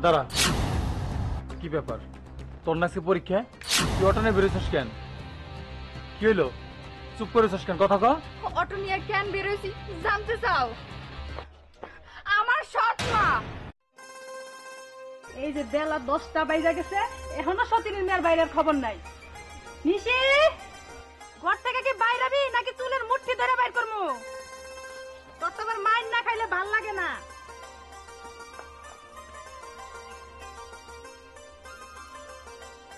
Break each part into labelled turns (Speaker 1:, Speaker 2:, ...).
Speaker 1: দাঁড়া, কি ব্যাপার? তোর নাকি পরীক্ষা? তুই অটো নিয়ে বেরোছিস কেন? কি হইলো? চুপ করেছিস কেন? কথা কও।
Speaker 2: অটো নিয়ে কেন বেরোইছি জানতে চাও? আমার সৎ মা।
Speaker 3: এই যে বেলা 10টা বাজে গেছে, এখনো সতীনের মেয়ের বাইরের খবর নাই। নিশি, ঘর থেকে কি বাইরাবি নাকি চুলের মুঠি ধরে বাইর করমু? ততবার মাইন না খাইলে ভাল লাগে না।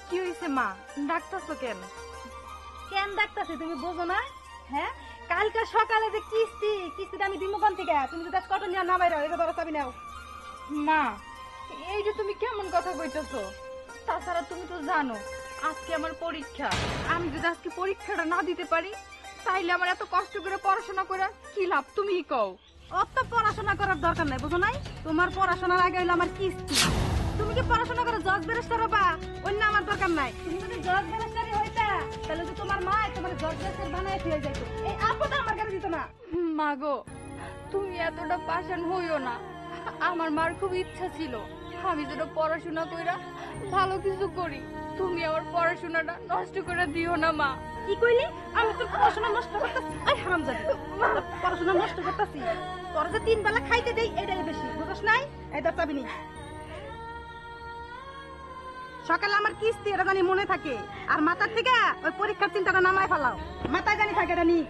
Speaker 2: কি হইছে মা, ডাকতাছো কেন?
Speaker 3: কেন ডাকতাছি তুমি বোঝো না? হ্যাঁ, কালকে সকালে যে কিস্তিটা আমি দিমু কোন থেকে? তুমি যদি কত নিয়ে না বাইরে এটা ধরো চাবি নাও।
Speaker 2: মা, এই যে তুমি কেমন কথা কইতেছো? তাছাড়া তুমি তো জানো আজকে আমার পরীক্ষা। আমি যদি আজকে পরীক্ষাটা না দিতে পারি তাইলে আমার এত কষ্ট করে পড়াশোনা করে কি লাভ? তুমিই কও।
Speaker 3: অত পড়াশোনা করার দরকার নাই, বুঝো নাই? তোমার পড়াশোনার আগে হইলো আমার কিস্তি। তুমি কি পড়াশোনা করে জজ ব্যারিস্টার হবা? অন্য আমার দরকার নাই। তুমি যদি জজ ব্যারিস্টারই হইতা তাহলে তো তোমার মা তোমার জজ ব্যারিস্টার বানায় ফিরে যাইতো। এই আপদটা আমার কাছে দিত না।
Speaker 2: মা গো, তুমি এতটা পাষাণ হইও না। আমার মার খুব ইচ্ছা ছিল আমি যেন পড়াশোনা কইরা ভালো কিছু করি। তুমি আমার পড়াশোনাটা নষ্ট করে দিও না মা।
Speaker 3: কি কইলি? আমি তোর পড়াশোনা নষ্ট করতেছি? এই হারামজাদি, পড়াশোনা নষ্ট করতেছি? তোর যে 3 বেলা খাইতে দেই এটাই বেশি, বুঝছ নাই? এই দর চাবি নি। সকালে আমার কিস্তি এটা জানি মনে থাকে, আর মাথার থেকে ওই পরীক্ষার চিন্তাটা নামায় ফেলাও। মাথায় জানি থাকে এটা নি।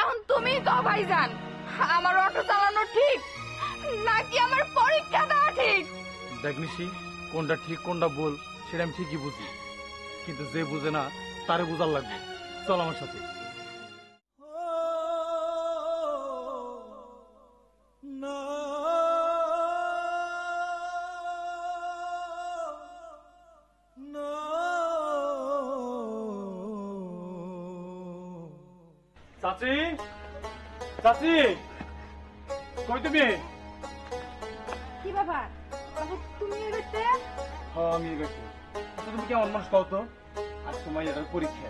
Speaker 2: এখন তুমি তো ভাইজান, আমার অটো চালানো ঠিক নাকি আমার পরীক্ষা দেওয়া ঠিক?
Speaker 1: দেখ নিশি, কোনটা ঠিক কোনটা ভুল সেটা আমি ঠিকই বুঝি, কিন্তু যে বুঝে না তারে বুঝার লাগবে। চল আমার সাথে। চাচি, চাচি, কই তুমি?
Speaker 3: কি ব্যাপার বাবু, তুমি এই বাড়িতে?
Speaker 1: হ্যাঁ, আমি গেছি। আচ্ছা, তুমি কেমন মানুষ কও তো? আজ তোমার এটার পরীক্ষা,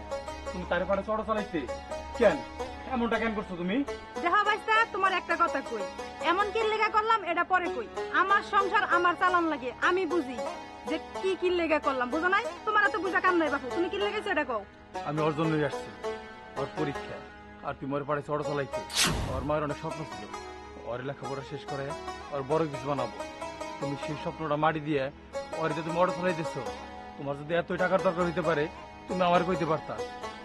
Speaker 1: তুমি তারে পারে চড়া চালাইতে কেন? এমনটা কেন করছো তুমি?
Speaker 3: দেখা বাইস্তা, তোমার একটা কথা কই, এমন কি লেগা করলাম এটা পরে কই। আমার সংসার আমার চালান লাগে, আমি বুঝি যে কি লেগা করলাম, বুঝো নাই? তোমার এত বুঝা কাম নাই বাপু, তুমি কি লেগেছো এটা কও।
Speaker 1: আমি ওর জন্যই আসছি, ওর পরীক্ষা, আর তুমি ওর পাড়ে চড়া চালাইতে। ওর মায়ের অনেক স্বপ্ন ছিল ওর লেখাপড়া শেষ করে ওর বড় কিছু বানাবো। তুমি সেই স্বপ্নটা মাটি দিয়ে ওর যে তুমি অটো চালাইতেছো। তোমার যদি এতই টাকার দরকার হইতে পারে তুমি আমার কইতে পারতা,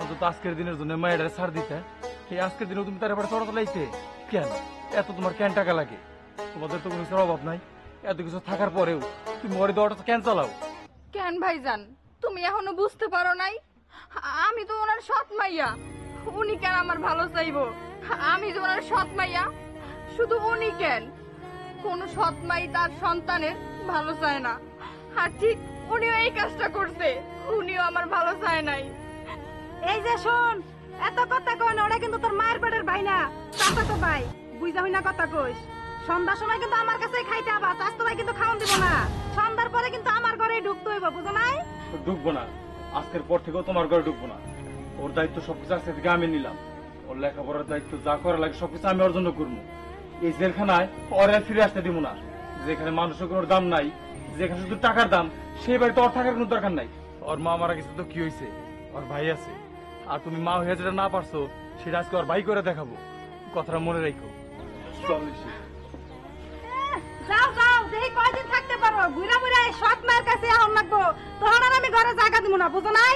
Speaker 1: অন্তত আজকের দিনের জন্য মায়ের ছাড় দিতে। এই আজকের দিনেও তুমি তার এবার চড়া চালাইতে কেন? এত তোমার কেন টাকা লাগে? তোমাদের তো কোনো কিছুর অভাব নাই, এত কিছু থাকার পরেও তুমি ওর দিয়ে অটো কেন চালাও?
Speaker 2: কেন ভাইজান, তুমি এখনো বুঝতে পারো নাই? আমি তো ওনার সৎ মাইয়া, উনি কেন আমার ভালো চাইবো? আমি যে ওনার সৎ মাইয়া, শুধু উনি কেন, কোন সৎ মাই তার সন্তানের ভালো চায় না। আর ঠিক উনিও এই কাজটা করছে, উনিও আমার ভালো চায় নাই।
Speaker 3: এই যে শোন, এত কথা কই না, ওরা কিন্তু তোর মায়ের পেটের ভাই না, চাচা তো ভাই, বুঝা হই না কথা কইস। সন্ধ্যার সময় কিন্তু আমার কাছেই খাইতে আবা, চাচা ভাই কিন্তু খাওয়ান দিব না। সন্ধ্যার পরে কিন্তু আমার ঘরেই ঢুকতে হইব, বুঝো নাই?
Speaker 1: ঢুকবো না, আজকের পর থেকেও তোমার ঘরে ঢুকবো না। ওর দায়িত্ব সবকিছু আজকে থেকে আমি নিলাম। ওর লেখাপড়ার দায়িত্ব যা করা লাগে সবকিছু আমি ওর জন্য করবো। এই জেলখানায় ওর আর ফিরে আসতে দিব না। যেখানে মানুষের কোনো দাম নাই, যেখানে শুধু টাকার দাম, সেই বাড়িতে ওর থাকার কোনো দরকার নাই। ওর মা মারা গেছে তো কি হয়েছে, ওর ভাই আছে। আর তুমি মা হয়ে যেটা না পারছো সেটা আজকে ওর ভাই করে দেখাবো, কথাটা মনে রাখো। চল নিশি।
Speaker 3: যাও যাও, দেখি কয়দিন থাকতে পারো। ঘুরা মুড়া সৎ মায়ের কাছে এখন লাগবো, তখন আর আমি ঘরে জায়গা দিব না, বুঝো নাই?